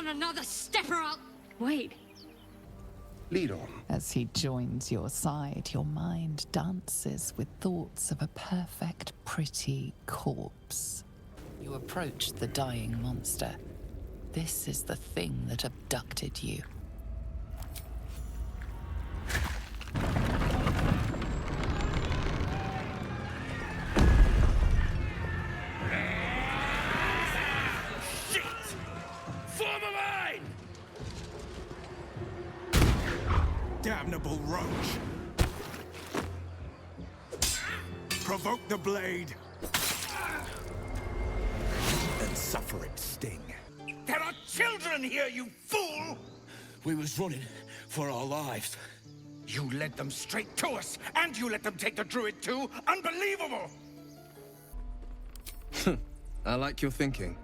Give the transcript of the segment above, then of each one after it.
on another step or I'll... Wait. Lead on. As he joins your side, your mind dances with thoughts of a perfect, pretty corpse. You approach the dying monster. This is the thing that abducted you. Shit! Form a line! Damnable roach! Provoke the blade! And suffer its sting. There are children here, you fool! We was running for our lives. You led them straight to us, and you let them take the druid too? Unbelievable! I like your thinking.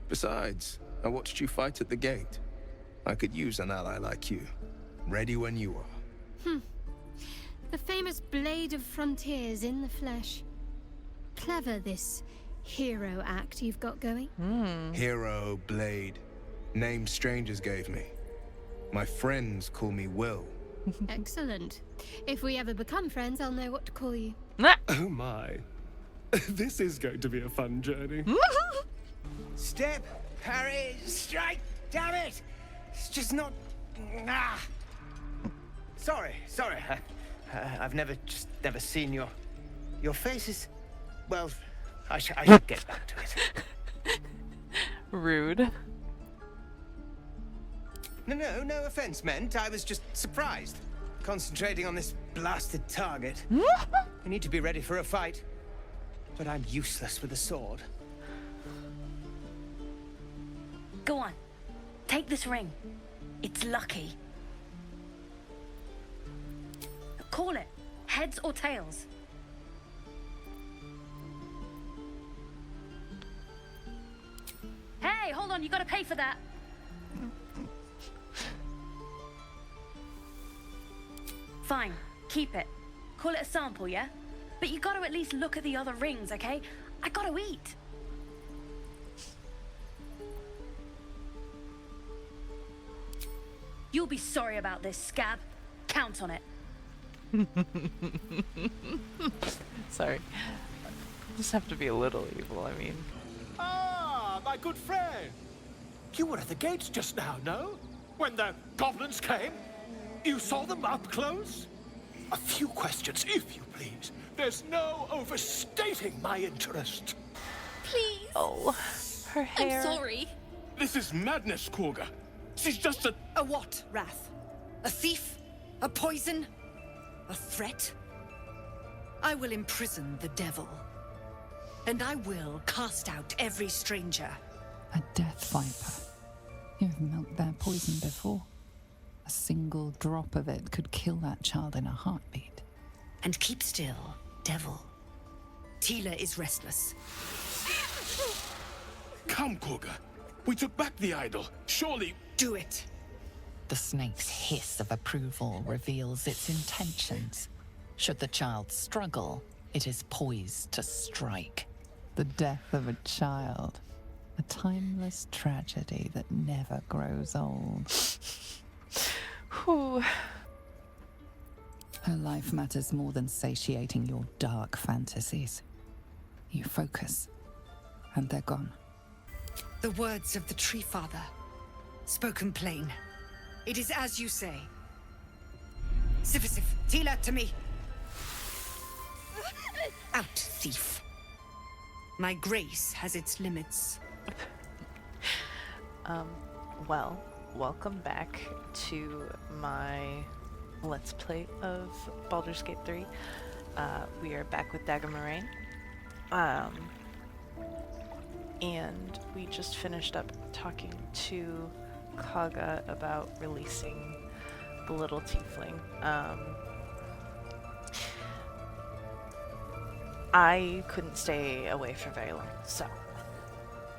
Besides, I watched you fight at the gate. I could use an ally like you. Ready when you are. The famous Blade of Frontiers in the flesh. Clever, this hero act you've got going. Hero, Blade. Name strangers gave me. My friends call me Will. Excellent. If we ever become friends, I'll know what to call you. Oh my. This is going to be a fun journey. Step, parry, strike, damn it! It's just not... Ah. Sorry. I've never seen your faces. Well, I should get back to it. Rude. No offense meant. I was just surprised. Concentrating on this blasted target. I need to be ready for a fight. But I'm useless with a sword. Go on. Take this ring. It's lucky. Call it. Heads or tails. Hey, hold on. You gotta pay for that. Fine. Keep it. Call it a sample, yeah? But you gotta at least look at the other rings, okay? I gotta eat. You'll be sorry about this, Scab. Count on it. Sorry. Just have to be a little evil, I mean. Ah, my good friend! You were at the gates just now, no? When the goblins came? You saw them up close? A few questions, if you please. There's no overstating my interest. Please. Oh, her hair. I'm sorry. This is madness, Kagha. She's just a... A what, Wrath? A thief? A poison? A threat? I will imprison the devil. And I will cast out every stranger. A death viper. You've milked their poison before. A single drop of it could kill that child in a heartbeat. And keep still, devil. Tila is restless. Come, Kagha. We took back the idol. Surely... Do it. The snake's hiss of approval reveals its intentions. Should the child struggle, it is poised to strike. The death of a child. A timeless tragedy that never grows old. Whew. Her life matters more than satiating your dark fantasies. You focus, and they're gone. The words of the Tree Father, spoken plain. It is as you say. Sifisif, Tila, to me. Out, thief. My grace has its limits. Well, welcome back to my Let's Play of Baldur's Gate 3. We are back with Dagmorraine. And we just finished up talking to Kagha about releasing the little tiefling. I couldn't stay away for very long, so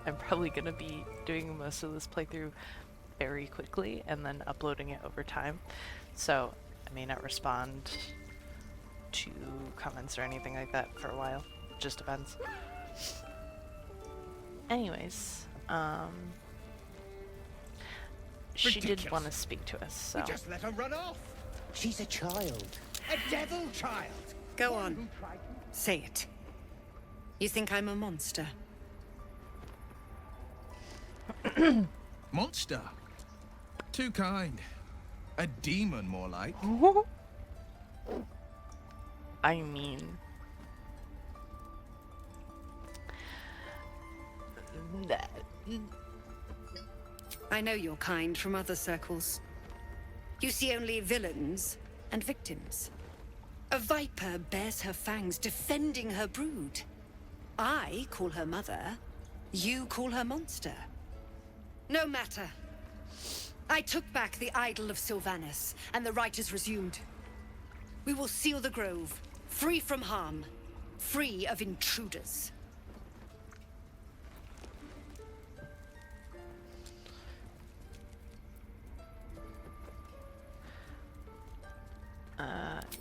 I'm probably going to be doing most of this playthrough very quickly and then uploading it over time. So I may not respond to comments or anything like that for a while. It just depends. Anyways, she did Ridiculous. want to speak to us, so. We just let her run off. She's a child. A devil child. Go on. Say it. You think I'm a monster? Monster. Too kind. A demon, more like. I mean... I know your kind from other circles. You see only villains and victims. A viper bears her fangs defending her brood. I call her mother. You call her monster. No matter. I took back the idol of Sylvanas, and the rite is resumed. We will seal the grove, free from harm, free of intruders.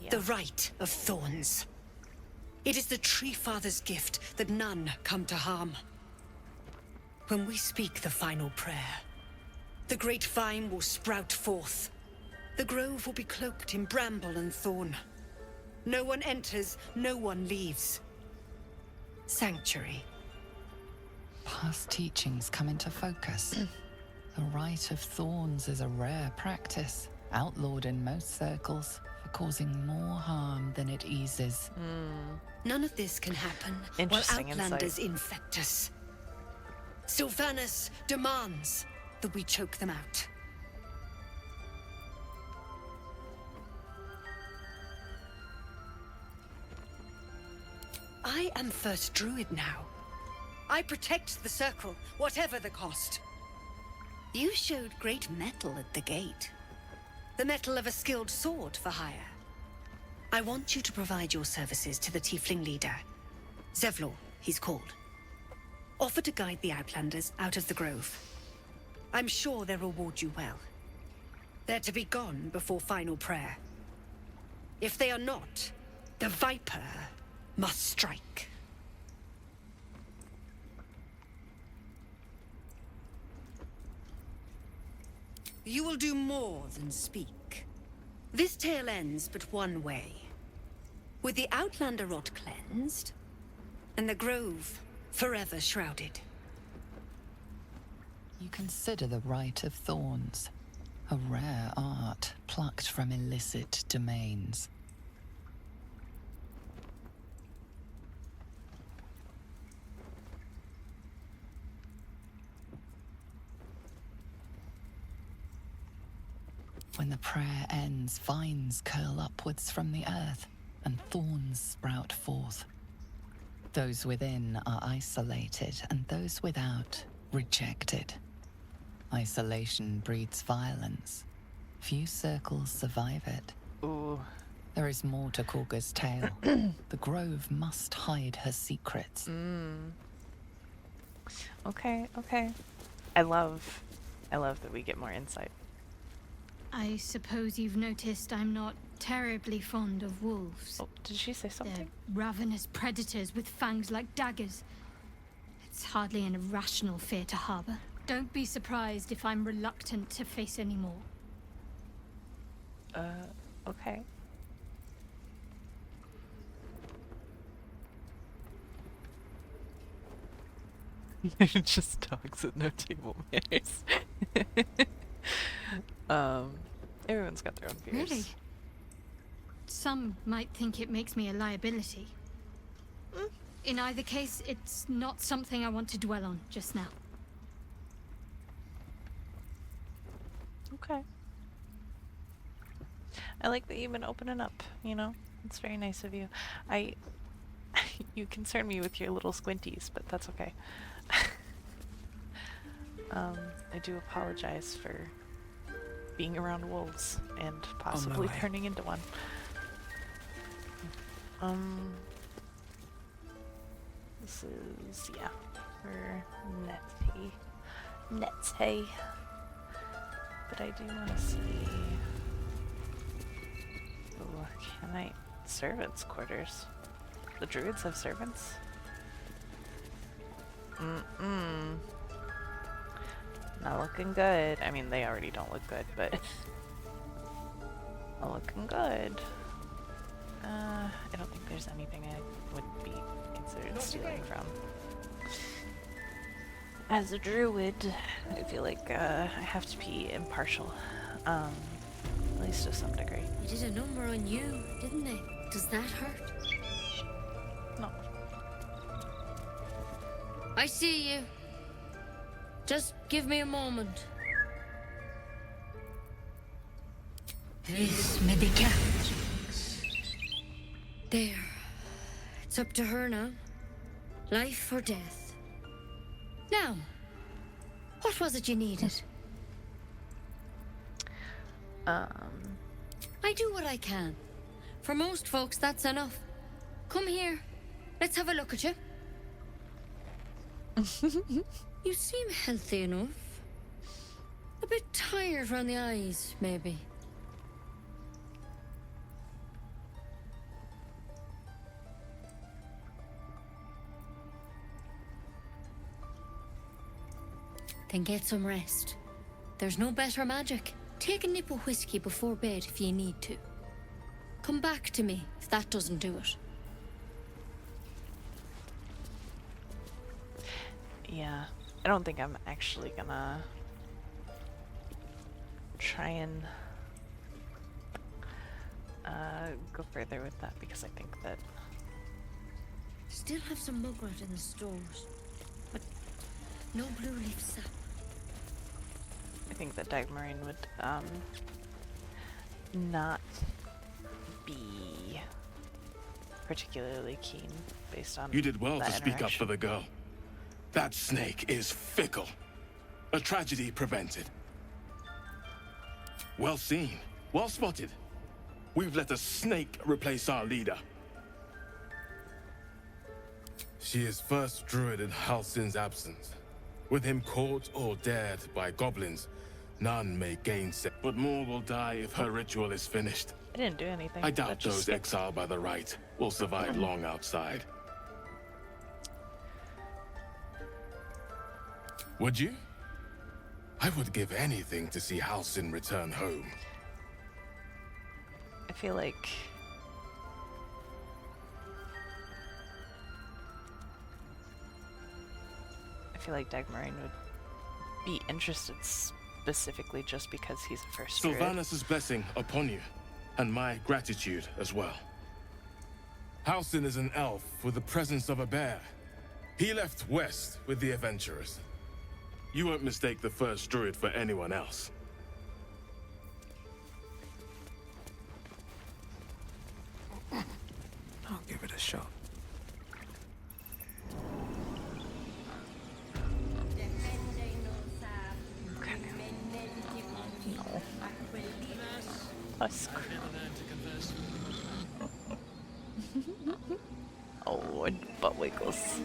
Yeah. The rite of thorns. It is the Tree Father's gift that none come to harm. When we speak the final prayer, the great vine will sprout forth. The grove will be cloaked in bramble and thorn. No one enters, no one leaves. Sanctuary. Past teachings come into focus. The Rite of Thorns is a rare practice, outlawed in most circles, for causing more harm than it eases. None of this can happen while Interesting Outlanders insight. infect us. Sylvanas demands that we choke them out. I am First Druid now. I protect the Circle, whatever the cost. You showed great mettle at the gate. The mettle of a skilled sword for hire. I want you to provide your services to the tiefling leader. Zevlor, he's called. Offer to guide the Outlanders out of the grove. I'm sure they'll reward you well. They're to be gone before final prayer. If they are not, the Viper must strike. You will do more than speak. This tale ends but one way. With the Outlander rot cleansed, and the grove forever shrouded. You consider the Rite of Thorns, a rare art plucked from illicit domains. When the prayer ends, vines curl upwards from the earth, and thorns sprout forth. Those within are isolated, and those without rejected. Isolation breeds violence. Few circles survive it. Ooh. There is more to Kagha's tale. The grove must hide her secrets. Okay, okay. I love that we get more insight. I suppose you've noticed I'm not terribly fond of wolves. Oh, did she say something? They're ravenous predators with fangs like daggers. It's hardly an irrational fear to harbor. Don't be surprised if I'm reluctant to face any more. Okay. Just dogs with no table manners. Everyone's got their own fears. Really? Some might think it makes me a liability. In either case, it's not something I want to dwell on just now. Okay. I like that you've been opening up, you know? It's very nice of you. You concern me with your little squinties, but that's okay. I do apologize for being around wolves and possibly way. turning into one. This is, yeah, for Nete. But I do want to see... Oh, can I... Servants' quarters. The druids have servants? Not looking good. I mean, they already don't look good, but not looking good. I don't think there's anything I would be considered stealing from. As a druid, I feel like I have to be impartial, at least to some degree. They did a number on you, didn't they? Does that hurt? No. I see you. Just give me a moment. This medicat. There. It's up to her now. Life or death. Now, what was it you needed? I do what I can. For most folks, that's enough. Come here. Let's have a look at you. You seem healthy enough. A bit tired around the eyes, maybe. Then get some rest. There's no better magic. Take a nip of whiskey before bed if you need to. Come back to me if that doesn't do it. Yeah, I don't think I'm actually gonna try and go further with that because I think that Still have some mugwort in the stores, but no blue leaf sap. I think that Dagmorraine would not be particularly keen based on You did well that to speak up for interaction. the girl. That snake is fickle. A tragedy prevented. Well seen. Well spotted. We've let a snake replace our leader. She is first druid in Halsin's absence. With him caught or dared by goblins, none may gainsay. But more will die if her ritual is finished. I didn't do anything. I that doubt just those exiled by the right will survive long outside. Would you? I would give anything to see Halsin return home. I feel like Dagmorraine would be interested specifically just because he's a first druid. Sylvanus' blessing upon you, and my gratitude as well. Halsin is an elf with the presence of a bear. He left west with the adventurers. You won't mistake the first druid for anyone else. I'll give it a shot. Us. Oh, and butt wiggles.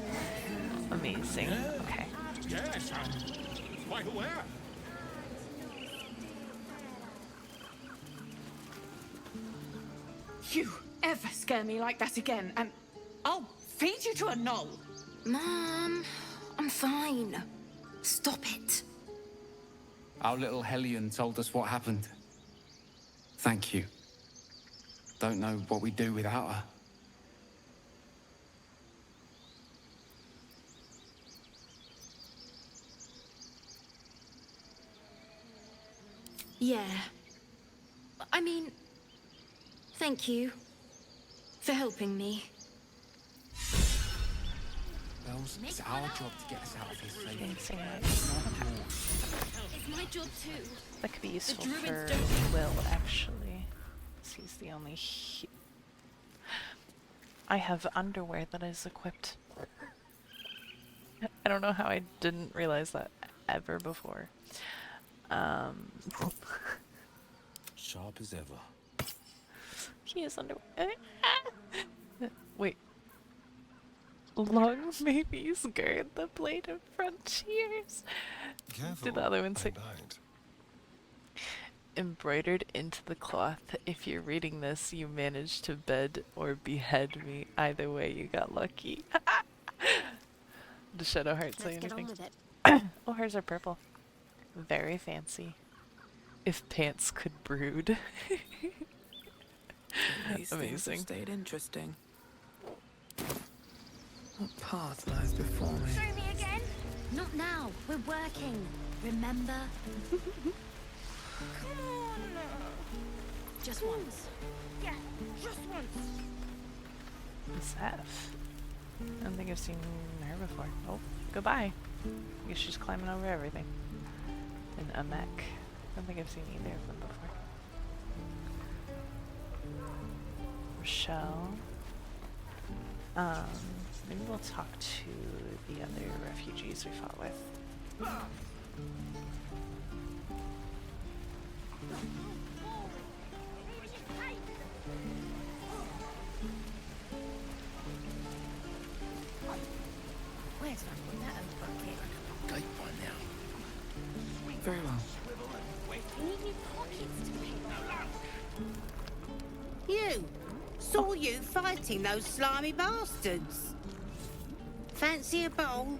Amazing. Okay. Yes, I'm quite aware. You ever scare me like that again, and I'll feed you to a knoll. Mom, I'm fine. Stop it. Our little Hellion told us what happened. Thank you. Don't know what we'd do without her. Yeah. I mean, thank you for helping me. Bells, it's our job to get us out of here safely. It's my job too. That could be useful druids for don't- Will, actually. 'Cause he's the only I have underwear that is equipped. I don't know how I didn't realize that ever before. Sharp as ever. He has underwear. Wait. Long babies gird the blade of frontiers. Careful. Do the other one say I died. embroidered into the cloth? If you're reading this, you managed to bed or behead me. Either way, you got lucky. Does Shadow Heart say Let's get on anything? with it. Oh, hers are purple. Very fancy. If pants could brood. These things have Amazing. stayed interesting. What path lies before me? Show me again? Not now. We're working. Remember? Come on. Just once. Yeah, just once. Seth. I don't think I've seen her before. Oh, goodbye. I guess she's climbing over everything. And a mech. I don't think I've seen either of them before. Rochelle. Maybe we'll talk to the other refugees we fought with. Where's that old bucket? Gate by now. Very well. You need new pockets to pick. You! Saw you fighting those slimy bastards. Fancy a bowl?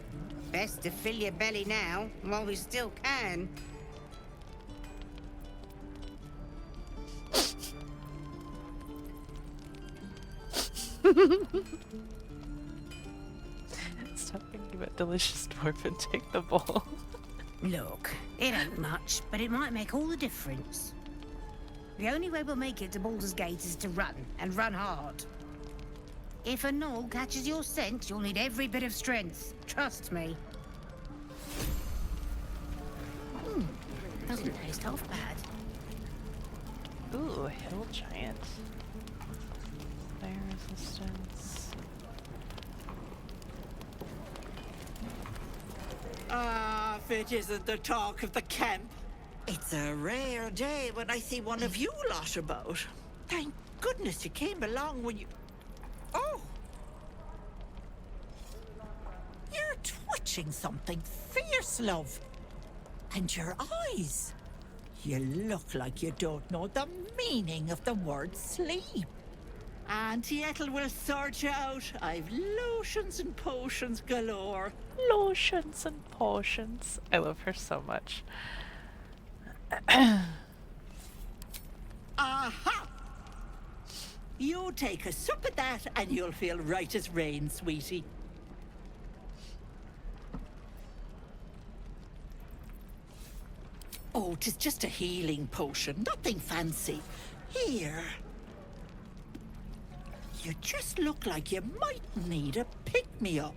Best to fill your belly now, while we still can. Stop thinking about delicious dwarf and take the bowl. Look, it ain't much, but it might make all the difference. The only way we'll make it to Baldur's Gate is to run, and run hard. If a gnoll catches your scent, you'll need every bit of strength. Trust me. Doesn't taste half bad. Ooh, hill giant. Fire resistance. Ah, if it isn't the talk of the camp. It's a rare day when I see one of you lot about. Thank goodness you came along when you... Oh! You're twitching something fierce, love. And your eyes. You look like you don't know the meaning of the word sleep. Auntie Ethel will sort you out. I've lotions and potions galore. Lotions and potions. I love her so much. Aha! You take a sup at that and you'll feel right as rain, sweetie. Oh, 'tis just a healing potion, nothing fancy. Here. You just look like you might need a pick-me-up.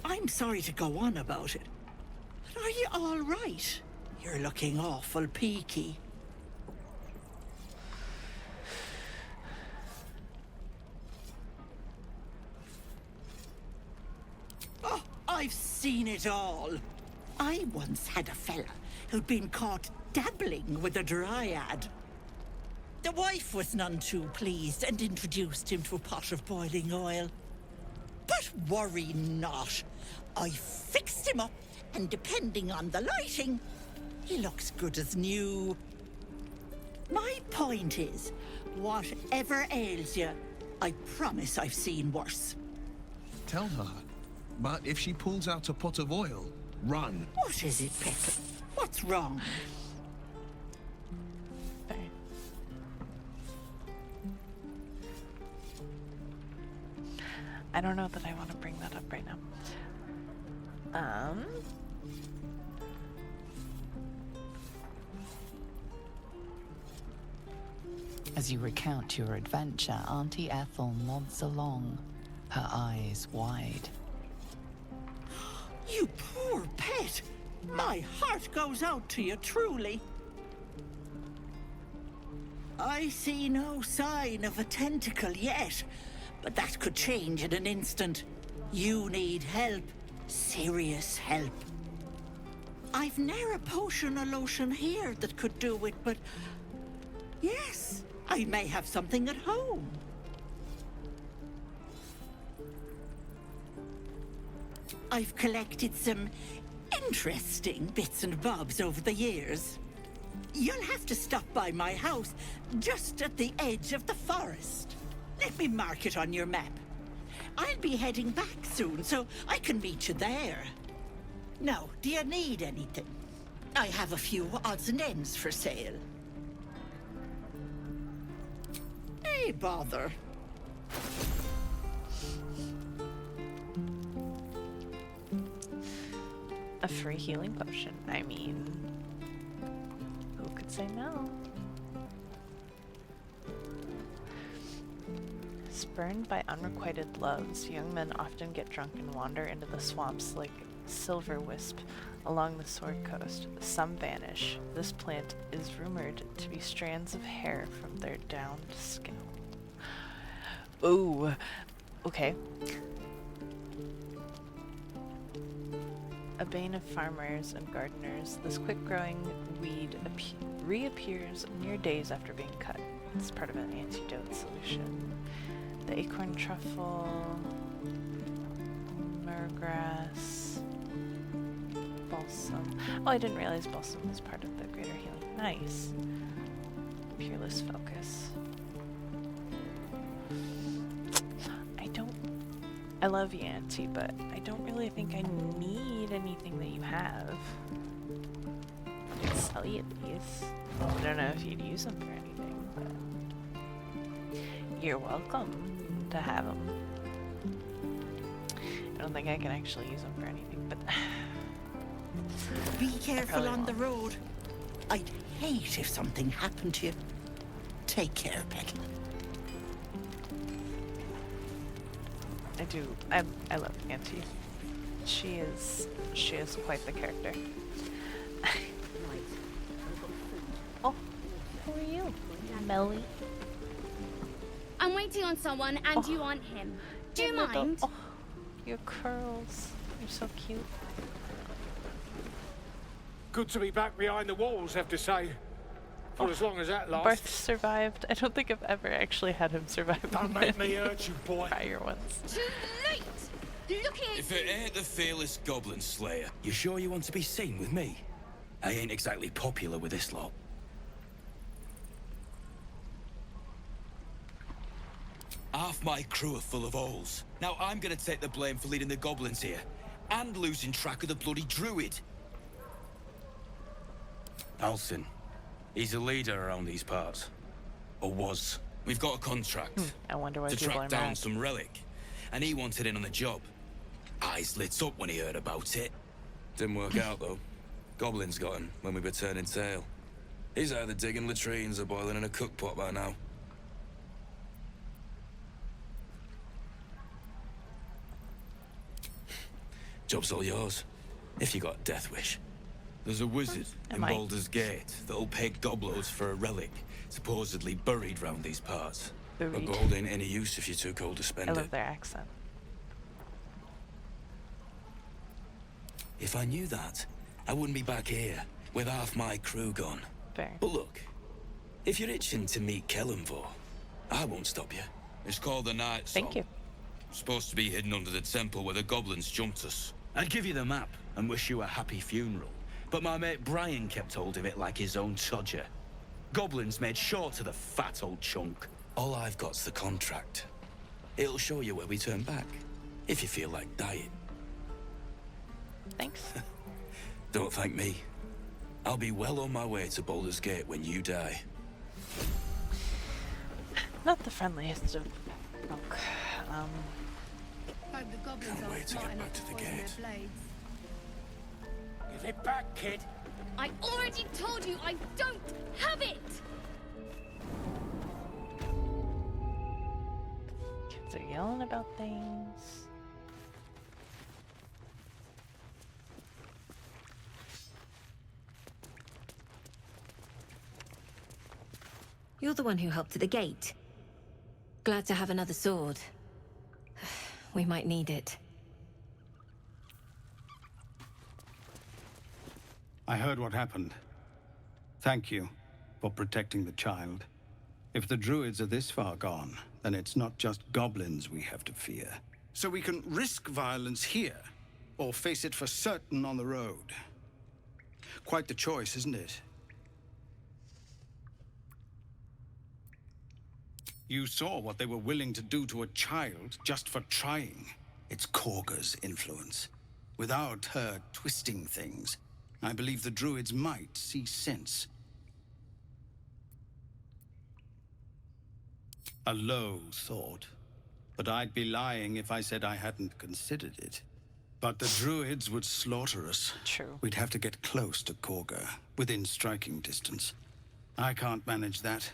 I'm sorry to go on about it, but are you all right? You're looking awful peaky. Oh, I've seen it all. I once had a fella who'd been caught dabbling with a dryad. The wife was none too pleased and introduced him to a pot of boiling oil. But worry not. I fixed him up, and depending on the lighting, he looks good as new. My point is, whatever ails you, I promise I've seen worse. Tell her. But if she pulls out a pot of oil, run. What is it, Petal? What's wrong? I don't know that I want to bring that up right now. As you recount your adventure, Auntie Ethel nods along, her eyes wide. You poor pet! My heart goes out to you, truly. I see no sign of a tentacle yet, but that could change in an instant. You need help. Serious help. I've ne'er a potion or lotion here that could do it, but... yes, I may have something at home. I've collected some interesting bits and bobs over the years. You'll have to stop by my house, just at the edge of the forest. Let me mark it on your map. I'll be heading back soon, so I can meet you there. Now, do you need anything? I have a few odds and ends for sale. Hey, bother. A free healing potion. I mean, who could say no? Spurned by unrequited loves, young men often get drunk and wander into the swamps like silver wisp along the Sword Coast. Some vanish. This plant is rumored to be strands of hair from their downed scalp. Oh, okay. A bane of farmers and gardeners, this quick-growing weed reappears mere days after being cut. It's part of an antidote solution. The acorn truffle, myrgrass, balsam. Oh, I didn't realize balsam was part of the greater healing. Nice. Peerless focus. I love you, Auntie, but I don't really think I need anything that you have. I can sell you these. I don't know if you'd use them for anything, but you're welcome to have them. I don't think I can actually use them for anything, but be careful on the road. I'd hate if something happened to you. Take care, Pet. I do. I love Auntie. She is quite the character. Oh, who are you, Melly? I'm waiting on someone, and you want him. Do you mind? Oh, your curls. You're so cute. Good to be back behind the walls, I have to say. For as long as that lasts. Barth survived. I don't think I've ever actually had him survive. Don't make me hurt you, boy. Prior ones. Too late! Look here! If it ain't the fearless goblin slayer, you sure you want to be seen with me? I ain't exactly popular with this lot. Half my crew are full of holes. Now I'm gonna take the blame for leading the goblins here, and losing track of the bloody druid. Halsin. He's a leader around these parts. Or was. We've got a contract. I wonder why to people track are down mad. some relic. And he wanted in on the job. Eyes lit up when he heard about it. Didn't work out, though. Goblins got him when we were turning tail. He's either digging latrines or boiling in a cookpot by now. Job's all yours. If you got a death wish. There's a wizard in Baldur's Gate that'll pay gobloads for a relic, supposedly buried round these parts. But gold ain't any use if you're too cold to spend I it. love their accent. If I knew that, I wouldn't be back here with half my crew gone. Fair. But look, if you're itching to meet Kellenvor, I won't stop you. It's called the Night Song. Thank you. Supposed to be hidden under the temple where the goblins jumped us. I'd give you the map and wish you a happy funeral. But my mate Brian kept hold of it like his own todger. Goblins made sure to the fat old chunk. All I've got's the contract. It'll show you where we turn back, if you feel like dying. Thanks. Don't thank me. I'll be well on my way to Baldur's Gate when you die. Not the friendliest of folk. Can't wait to get back to the gate. Give it back, kid. I already told you I don't have it! Kids are yelling about things. You're the one who helped at the gate. Glad to have another sword. We might need it. I heard what happened. Thank you for protecting the child. If the druids are this far gone, then it's not just goblins we have to fear. So we can risk violence here, or face it for certain on the road. Quite the choice, isn't it? You saw what they were willing to do to a child just for trying. It's Kagha's influence. Without her twisting things, I believe the druids might see sense. A low thought, but I'd be lying if I said I hadn't considered it. But the druids would slaughter us. True. We'd have to get close to Kagha, within striking distance. I can't manage that,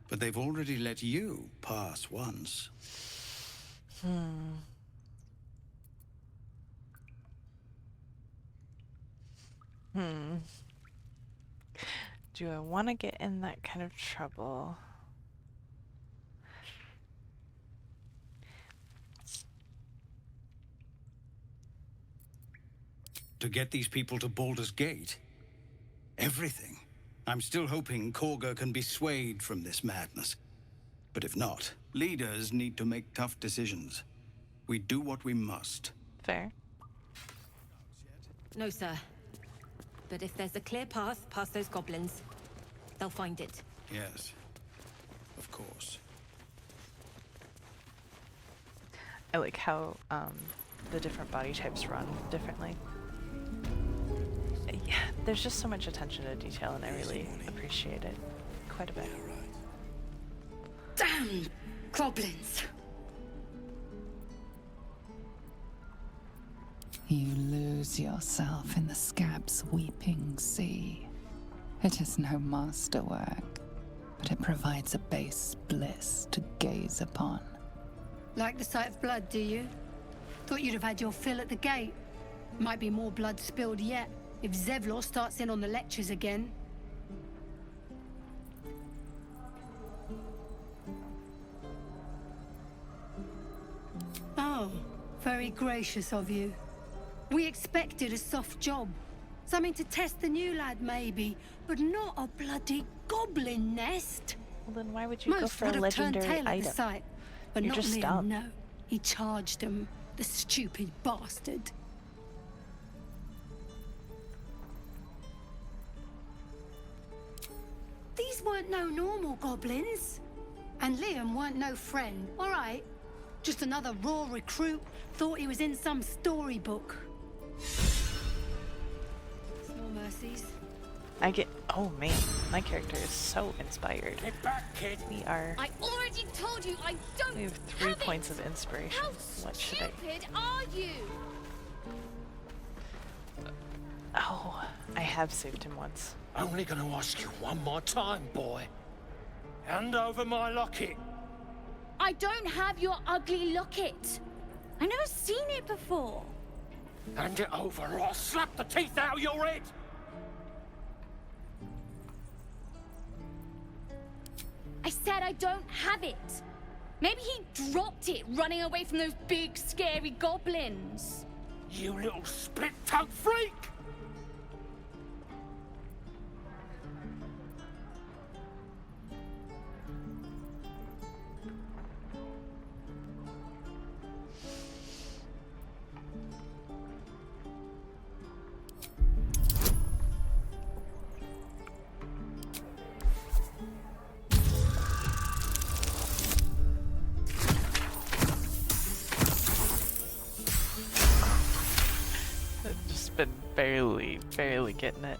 but they've already let you pass once. Do I want to get in that kind of trouble? To get these people to Baldur's Gate? Everything. I'm still hoping Kagha can be swayed from this madness. But if not, leaders need to make tough decisions. We do what we must. Fair. No, sir. But if there's a clear path past those goblins, they'll find it. Yes. Of course. I like how the different body types run differently. Yeah, there's just so much attention to detail, and I really appreciate it quite a bit. Damn goblins! You lose yourself in the scab's weeping sea. It is no masterwork, but it provides a base bliss to gaze upon. Like the sight of blood, do you? Thought you'd have had your fill at the gate. Might be more blood spilled yet, if Zevlor starts in on the lectures again. Oh, very gracious of you. We expected a soft job. Something to test the new lad, maybe, but not a bloody goblin nest. Well, then why would you go for a legendary tail item? At the sight, but You're not just Liam, dumb. no. He charged him, the stupid bastard. These weren't no normal goblins. And Liam weren't no friend, all right? Just another raw recruit, thought he was in some storybook. Small mercies. I get. Oh man, my character is so inspired. Get back, kid. We are. I already told you I don't We have 3 have points it. of inspiration. How What should I? stupid are you? Oh, I have saved him once. Only gonna ask you one more time, boy. Hand over my locket. I don't have your ugly locket. I've never seen it before. Hand it over or I'll slap the teeth out of your head. I said I don't have it. Maybe he dropped it running away from those big, scary goblins. You little split-tongued freak! I've just been barely getting it.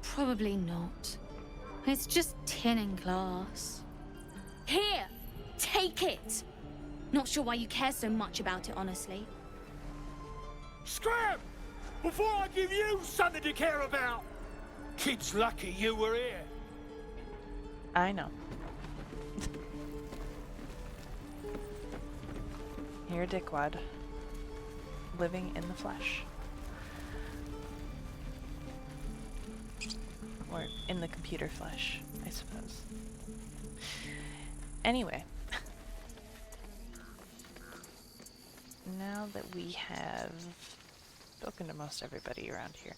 Probably not. It's just tin and glass. Here, take it. Not sure why you care so much about it, honestly. Scram! Before I give you something to care about! Kid's lucky you were here. I know. You're a dickwad. Living in the flesh. Or in the computer flesh, I suppose. Anyway. Now that we have spoken to most everybody around here,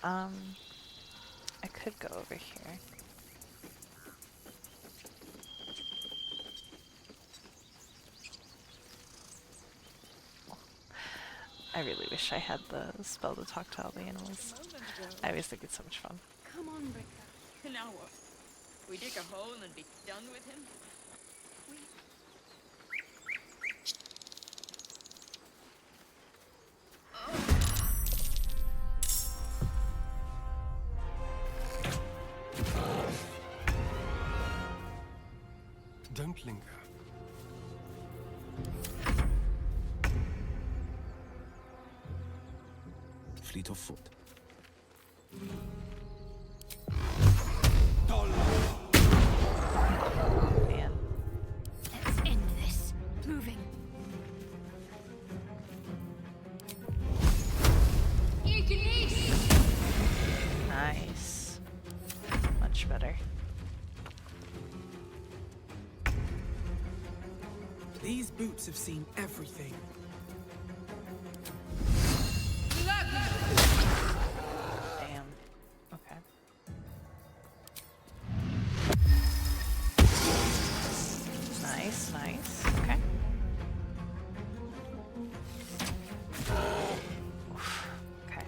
I could go over here. I really wish I had the spell to talk to all the animals. I always think it's so much fun. Come on, Rika. Now what? We dig a hole and be done with him? Don't linger. Fleet of foot. Man. Let's end this. Moving. Nice. Much better. These boots have seen everything. Damn. Okay. Nice, nice. Okay. Oof. Okay.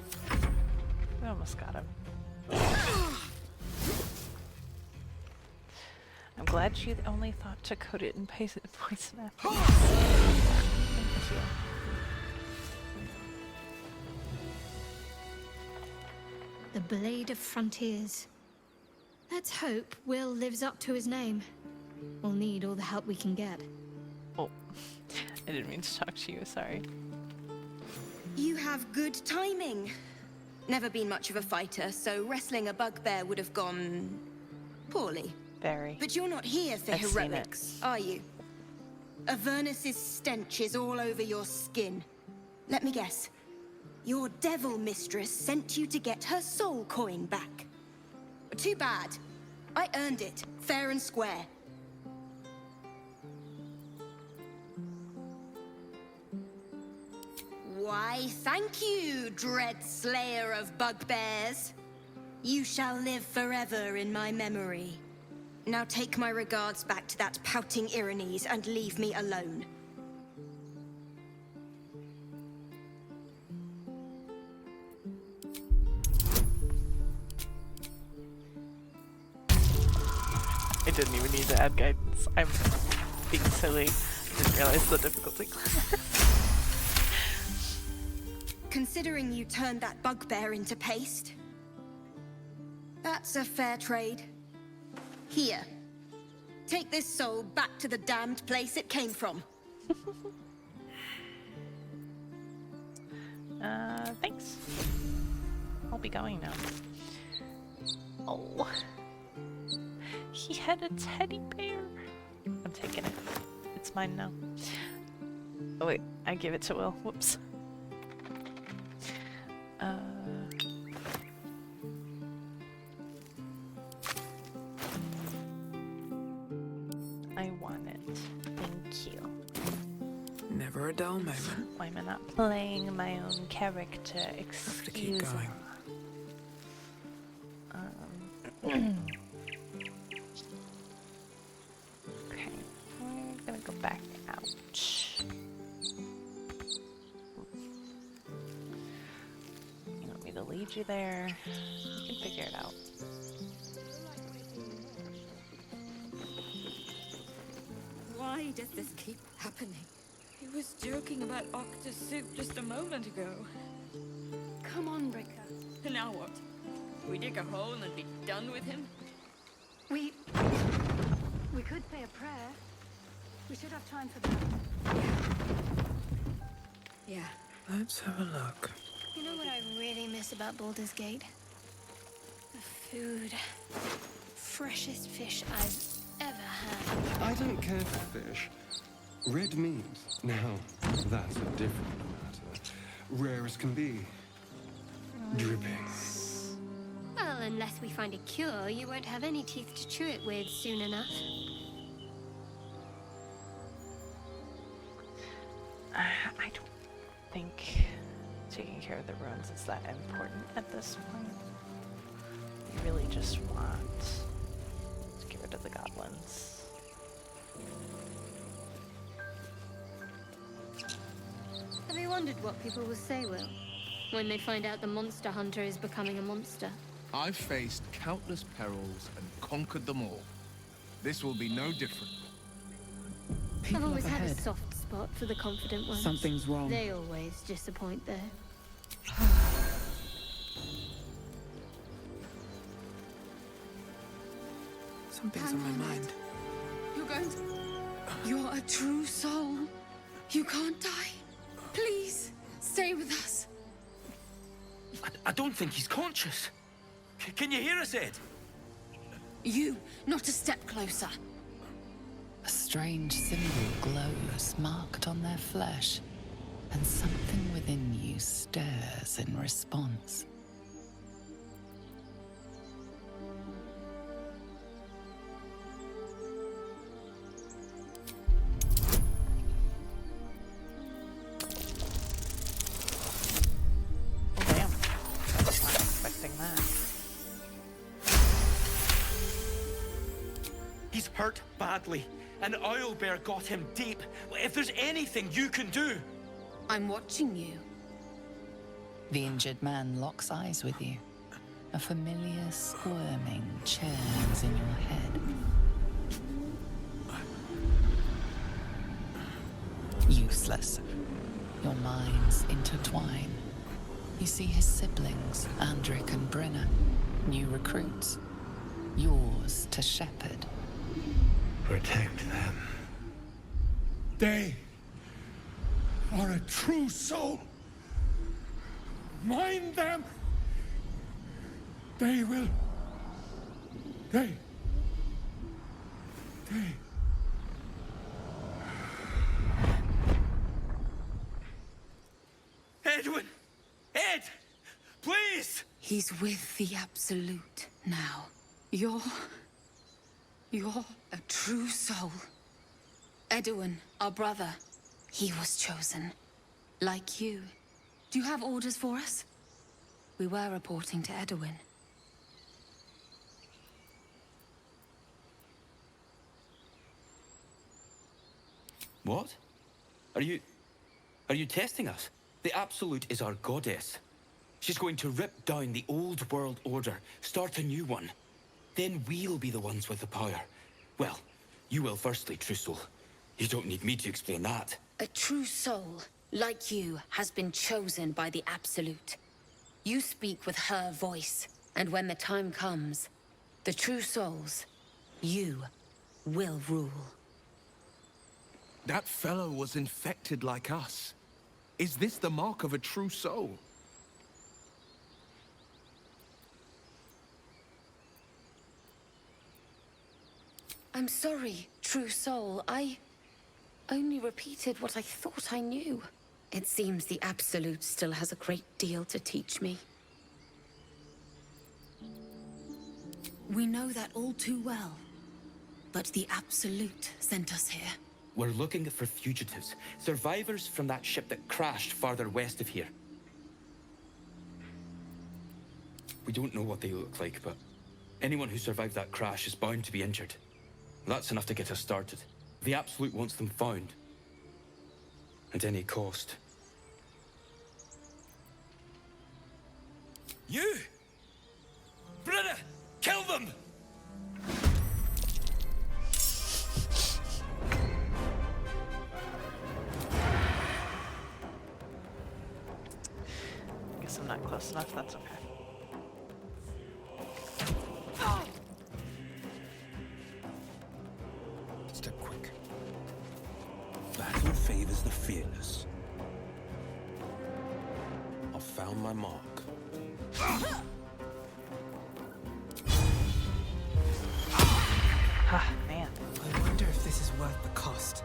We almost got him. I'm glad you only thought to coat it in poison apple. Thank you. The Blade of Frontiers. Let's hope Will lives up to his name. We'll need all the help we can get. Oh, I didn't mean to talk to you, sorry. You have good timing. Never been much of a fighter, so wrestling a bugbear would have gone poorly. Very. But you're not here for I've seen heroics, are you? Avernus's stench is all over your skin. Let me guess. Your devil mistress sent you to get her soul coin back. Too bad. I earned it, fair and square. Why, thank you, dread slayer of bugbears. You shall live forever in my memory. Now take my regards back to that pouting Irenes and leave me alone. I didn't even need to add guidance. I'm being silly. I didn't realize the difficulty class. Considering you turned that bugbear into paste, that's a fair trade. Here. Take this soul back to the damned place it came from. Thanks. I'll be going now. Oh. He had a teddy bear. I'm taking it. It's mine now. Oh wait, I gave it to Will. Whoops. I want it. Thank you. Never a dull moment. Why am I not playing my own character? Excuse Have to keep going. Okay, we're gonna go back out. You want me to lead you there? You can figure it out. Why does this keep happening? He was joking about Octa's soup just a moment ago. Come on, Rika. Now what? We dig a hole and be done with him? We could say a prayer. We should have time for that. Yeah. Let's have a look. You know what I really miss about Baldur's Gate? The food. Freshest fish I've ever had. I don't care for fish. Red meat, now, that's a different matter. Rare as can be. Dripping. Well, unless we find a cure, you won't have any teeth to chew it with soon enough. I don't think taking care of the ruins is that important at this point. You really just want to get rid of the goblins. Have you wondered what people will say, Will, when they find out the monster hunter is becoming a monster? I've faced countless perils and conquered them all. This will be no different. I've always had a soft spot for the confident ones. Something's wrong. They always disappoint, though. Something's on my mind. You're going to... You're a true soul. You can't die. Please, stay with us. I don't think he's conscious. Can you hear us, Ed? You, not a step closer. A strange symbol glows, marked on their flesh, and something within you stirs in response. He's hurt badly. An oil bear got him deep. If there's anything you can do... I'm watching you. The injured man locks eyes with you. A familiar squirming churns in your head. Useless. Your minds intertwine. You see his siblings, Andric and Brenna, new recruits. Yours to shepherd. Protect them. They are a true soul. Mind them. They will. They. Edwin! Ed! Please! He's with the Absolute now. You're a true soul. Edwin, our brother, he was chosen. Like you. Do you have orders for us? We were reporting to Edwin. What? Are you testing us? The Absolute is our goddess. She's going to rip down the old world order, start a new one. Then we'll be the ones with the power. Well, you will firstly, true soul. You don't need me to explain that. A true soul, like you, has been chosen by the Absolute. You speak with her voice, and when the time comes, the true souls, you will rule. That fellow was infected like us. Is this the mark of a true soul? I'm sorry, true soul. I only repeated what I thought I knew. It seems the Absolute still has a great deal to teach me. We know that all too well. But the Absolute sent us here. We're looking for fugitives, survivors from that ship that crashed farther west of here. We don't know what they look like, but anyone who survived that crash is bound to be injured. That's enough to get us started. The Absolute wants them found. At any cost. You! Brenna! Kill them! Guess I'm not close enough, that's okay. Step quick. Battle favors the fearless. I've found my mark. Ah, man. I wonder if this is worth the cost.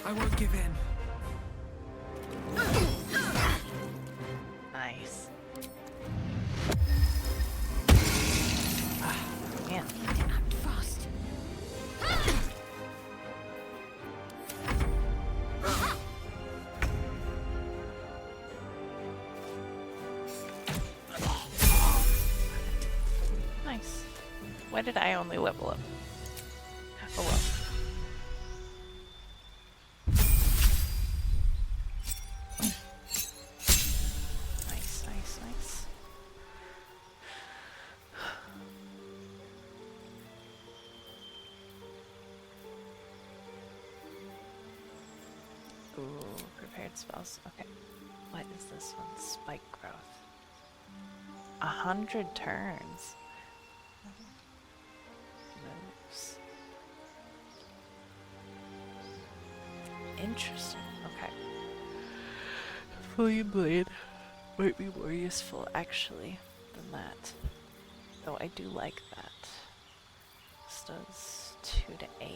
I won't give in. Nice. Ah, man. Act fast. Nice. Why did I only level up? Oh well. Nice, nice, nice. Ooh, prepared spells. Okay. What is this one? Spike growth. 100 turns. Moves. Interesting. Okay. Flame blade might be more useful actually than that. Though I do like that. This does 2 to 8.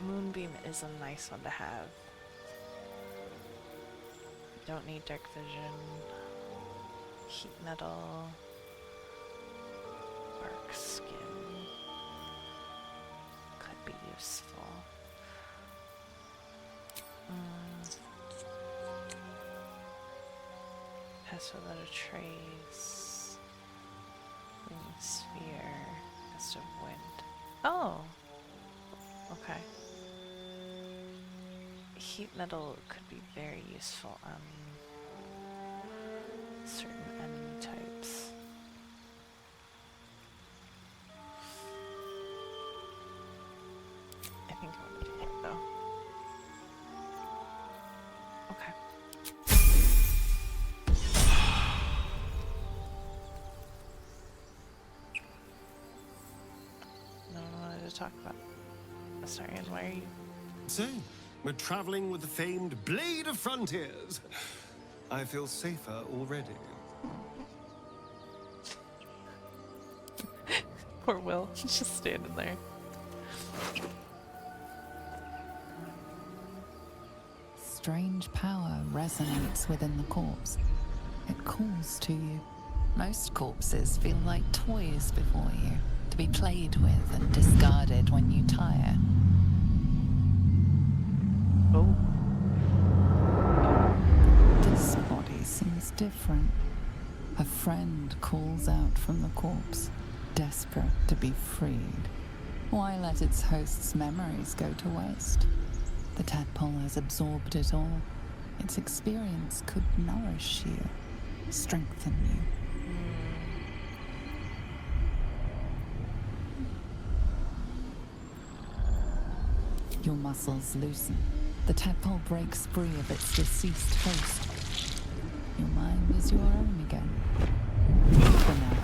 Moonbeam is a nice one to have. Don't need dark vision. Heat metal. Bark skin. Could be useful. Pass without a trace. Wing sphere. Gust of wind. Oh! Okay. Heat metal could be very useful on certain enemy types. I think I'll need it though. Okay. No one wanted to talk about. Sorry, and why are you? So, we're traveling with the famed Blade of Frontiers. I feel safer already. Poor Will, he's just standing there. Strange power resonates within the corpse. It calls to you. Most corpses feel like toys before you, to be played with and discarded when you tire. Oh. This body seems different. A friend calls out from the corpse, desperate to be freed. Why let its host's memories go to waste? The tadpole has absorbed it all. Its experience could nourish you, strengthen you. Your muscles loosen. The tadpole breaks free of its deceased host. Your mind is your own again. For now.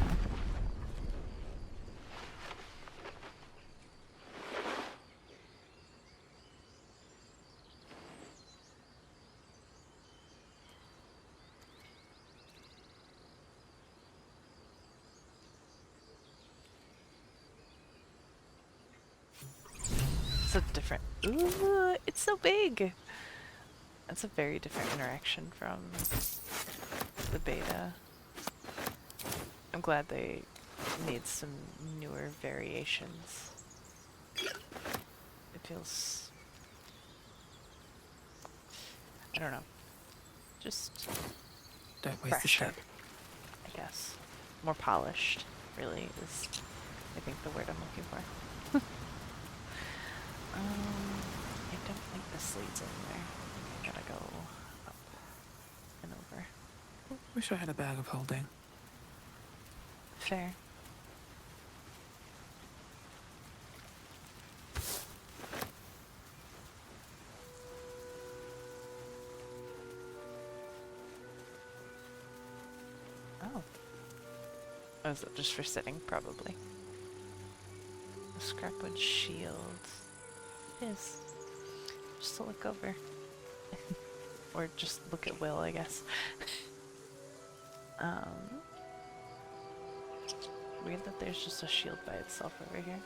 It's a different. Ooh, it's so big. That's a very different interaction from the beta. I'm glad they made some newer variations. It feels, I don't know, just Don't waste the fresher, step. I guess. More polished, really, is I think the word I'm looking for. I don't think this leads anywhere. I gotta go up and over. Wish I had a bag of holding. Fair. Oh. Oh, is that just for sitting? Probably. A scrapwood shield. It is. Just to look over. Or just look at Will, I guess. Weird that there's just a shield by itself over here.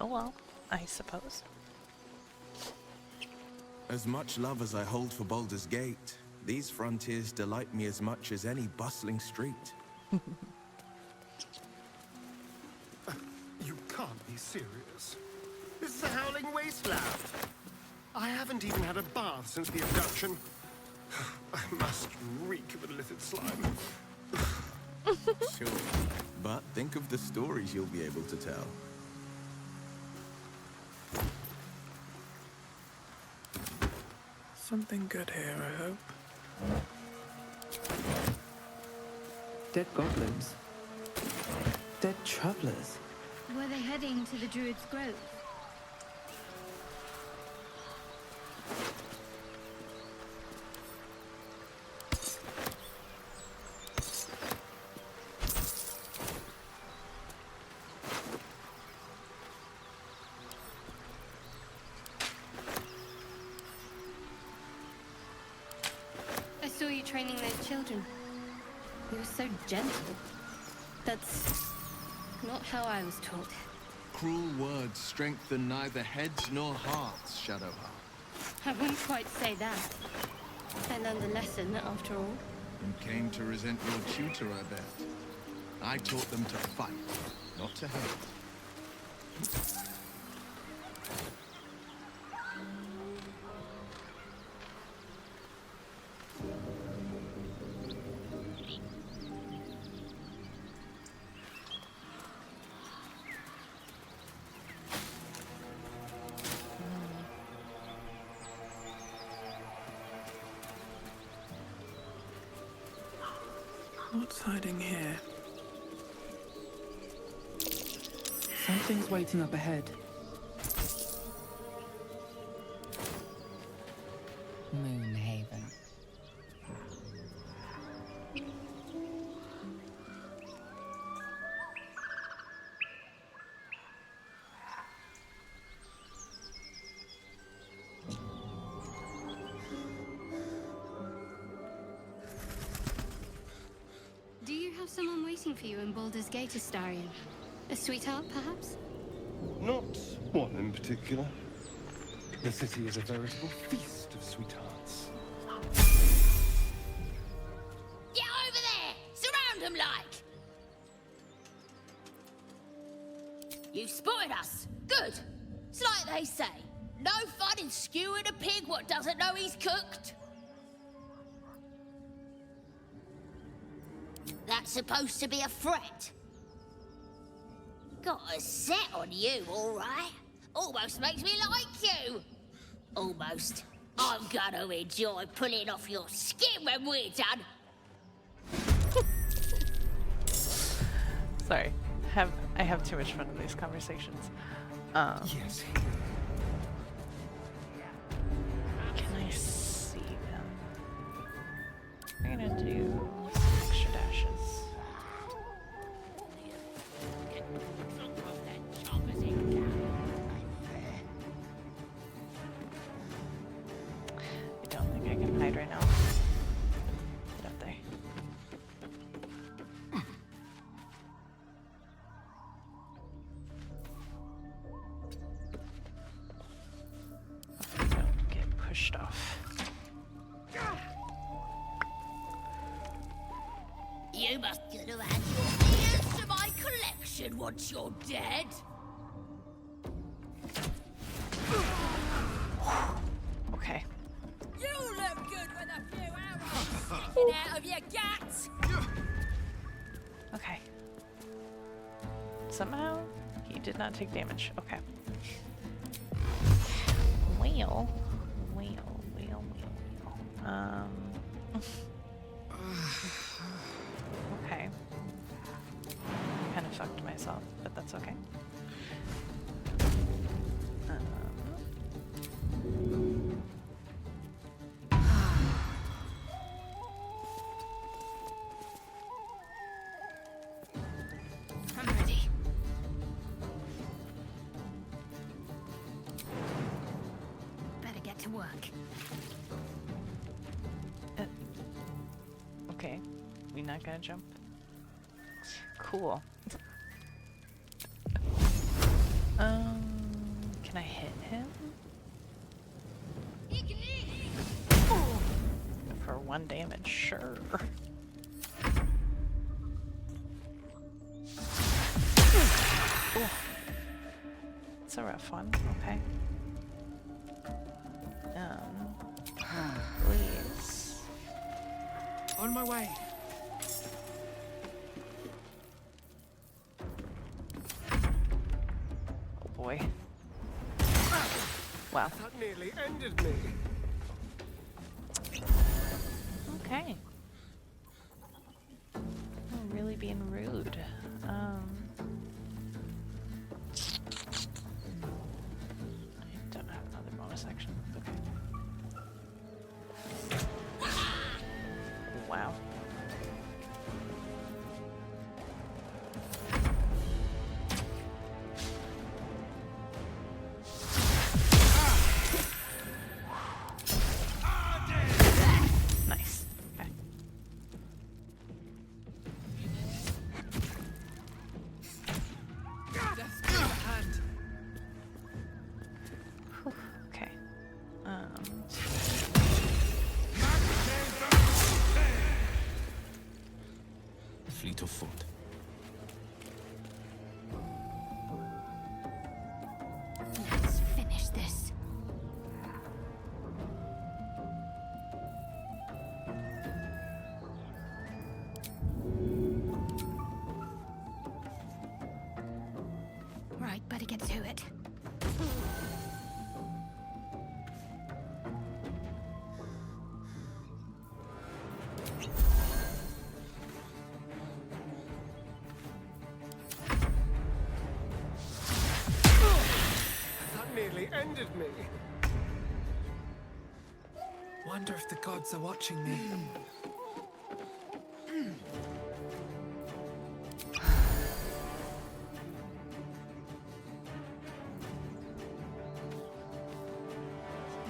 Oh well, I suppose. As much love as I hold for Baldur's Gate, these frontiers delight me as much as any bustling street. can't be serious. This is a howling wasteland. I haven't even had a bath since the abduction. I must reek of illicit slime. Sure, but think of the stories you'll be able to tell. Something good here, I hope. Dead goblins. Dead travelers. Were they heading to the Druid's Grove? I saw you training those children. You were so gentle. That's not how I was taught. Cruel words strengthen neither heads nor hearts, Shadowheart. I wouldn't quite say that. I learned the lesson, after all. And came to resent your tutor, I bet. I taught them to fight, not to hate. What's hiding here? Something's waiting up ahead. Moonhaven. Do you have someone waiting for you in Baldur's Gate, Astarion? A sweetheart, perhaps? Not one in particular. The city is a veritable feast of sweethearts. Get over there! Surround them like! You spotted us! Good! It's like they say, no fun in skewing a pig what doesn't know he's cooked. That's supposed to be a threat. Got a set on you, all right? Almost makes me like you. Almost. I'm gonna enjoy pulling off your skin when we're done. Sorry, I have too much fun in these conversations. Yes. Can I see them? I'm gonna do extra dashes. I don't think I can hide right now. Get up there. Don't get pushed off. You must get around your ears to my collection once you're dead. Okay. You look good with a few arrows sticking out of your guts. Okay. Somehow, he did not take damage. Okay. Wheel. Okay. Kind of fucked myself, but that's okay. I'm ready. Better get to work. Okay. We not gonna jump? Cool. Can I hit him? For 1 damage, sure. Ooh. that's a rough one. Okay. Please. On my way. Oh boy. Wow. That nearly ended me. Okay. I'm really being rude. I don't have another bonus action. Okay. Wow. Nice. Okay. Okay. Fleet of foot. Let's finish this. Right, better get to it. That nearly ended me. Wonder if the gods are watching me.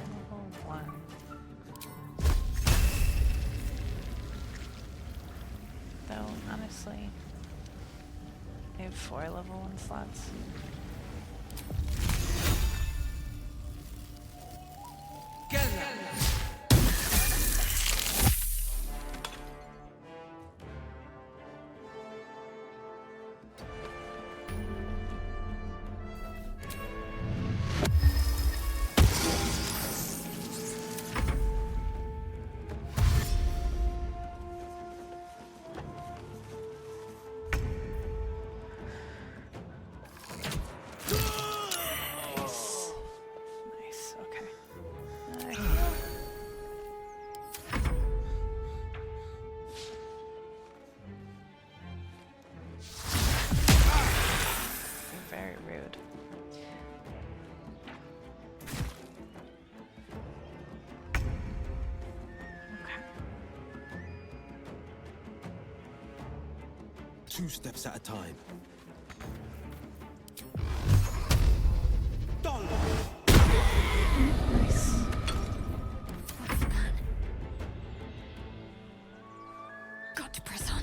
Level 1. Though, honestly, I have 4 level 1 slots. Nice, okay. You're very rude. Okay. 2 steps at a time. Nice. What's the plan? Got to press on.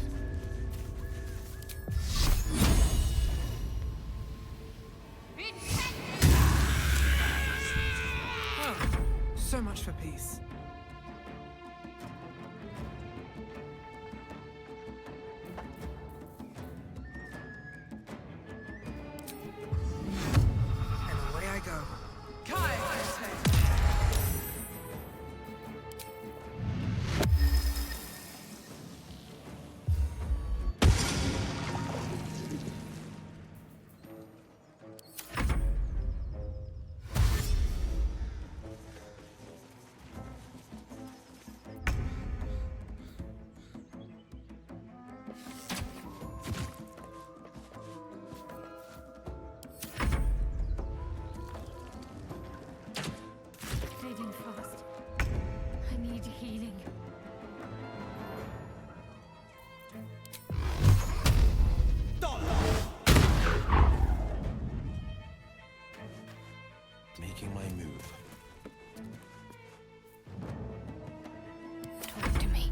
Oh, so much for peace. And away I go. Fading fast. I need healing. Making my move. Talk to me.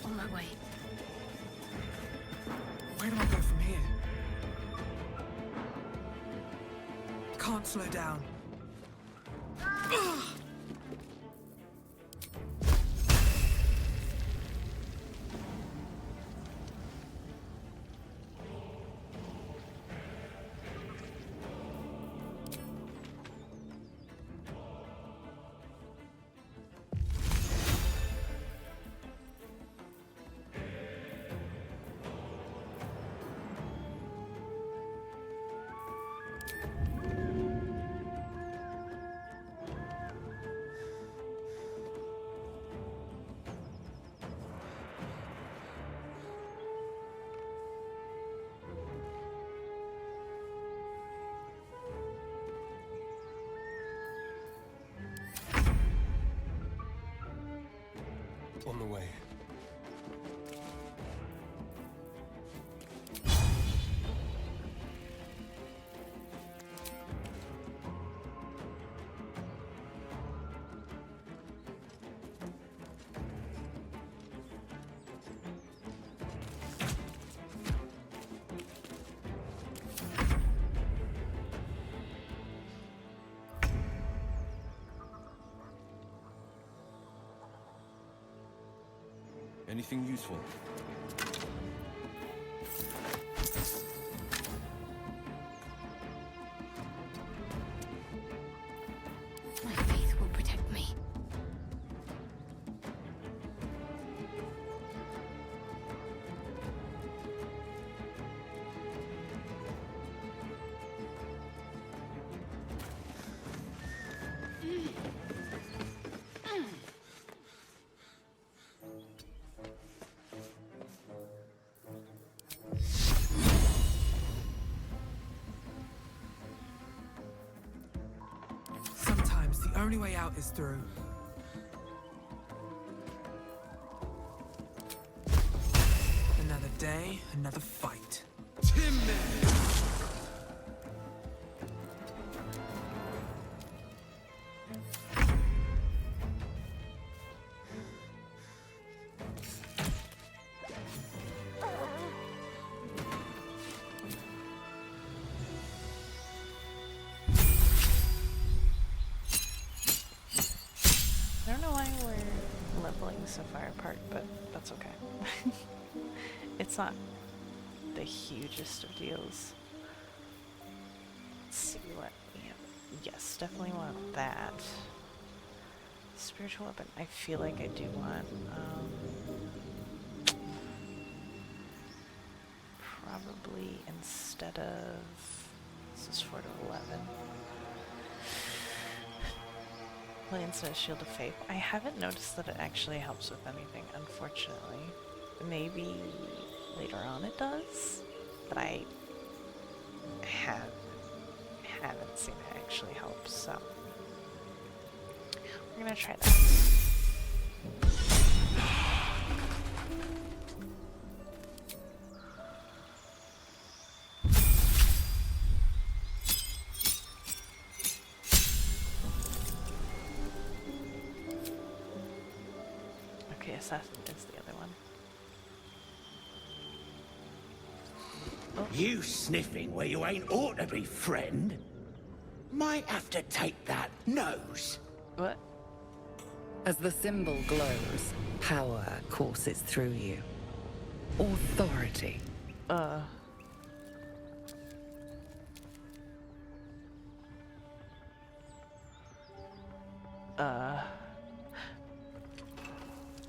On my way. Where do I go from here? Can't slow down. On the way. Anything useful? My faith will protect me. Sometimes the only way out is through. Another day, another fight. I don't know why we're leveling so far apart, but that's okay. It's not the hugest of deals. Let's see what we have. Yes, definitely want that. Spiritual weapon. I feel like I do want, probably instead of, this is 4 to 11. Well, instead of Shield of Faith. I haven't noticed that it actually helps with anything, unfortunately. Maybe later on it does, but I haven't seen it actually help, so we're gonna try that. Okay, Assassin is the other one. You sniffing where you ain't ought to be, friend? Might have to take that nose. What? As the symbol glows, power courses through you. Authority.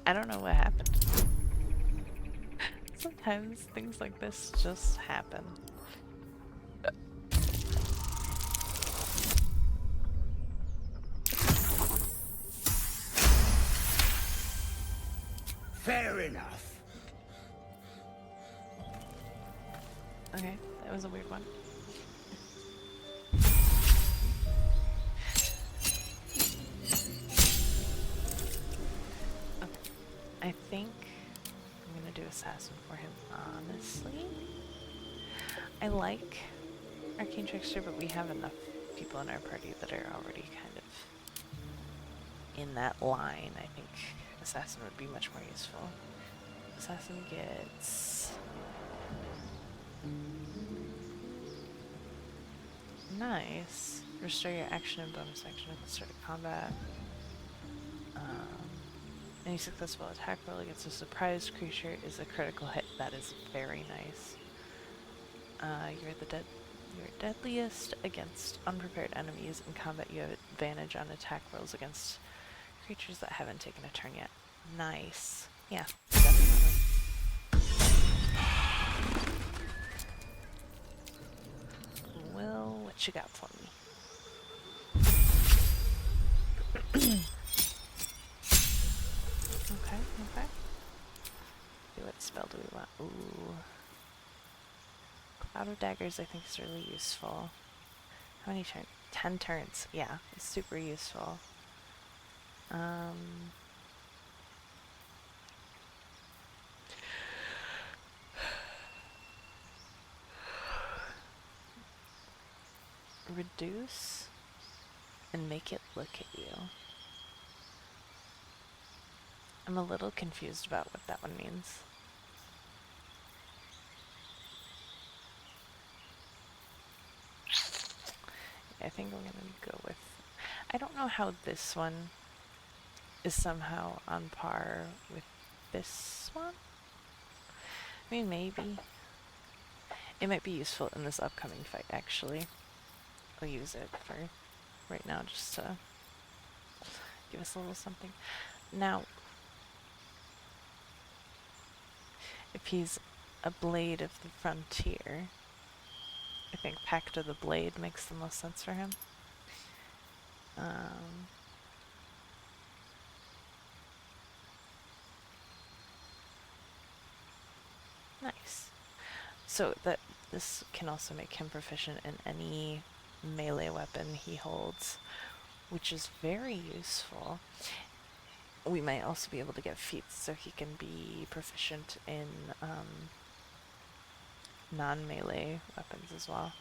I don't know what happened. Sometimes things like this just happen. Fair enough. Okay, that was a weird one. Okay. I think I'm gonna do Assassin for him, honestly. I like Arcane Trickster, but we have enough people in our party that are already kind of in that line. I think Assassin would be much more useful. Assassin gets Nice. Restore your action and bonus action at the start of combat. Any successful attack roll against a surprised creature is a critical hit. That is very nice. You're deadliest against unprepared enemies. In combat, you have advantage on attack rolls against creatures that haven't taken a turn yet. Nice. Yeah, definitely. Well, what you got for me? Okay. What spell do we want? Ooh. Cloud of Daggers I think is really useful. How many turns? 10 turns. Yeah, it's super useful. Reduce and make it look at you. I'm a little confused about what that one means. I think I'm gonna go with... I don't know how this one is somehow on par with this one. I mean, maybe. It might be useful in this upcoming fight, actually. I'll use it for right now, just to give us a little something. Now, if he's a Blade of the Frontier, I think Pact of the Blade makes the most sense for him. Nice. So that this can also make him proficient in any melee weapon he holds, which is very useful. We might also be able to get feats so he can be proficient in non-melee weapons as well.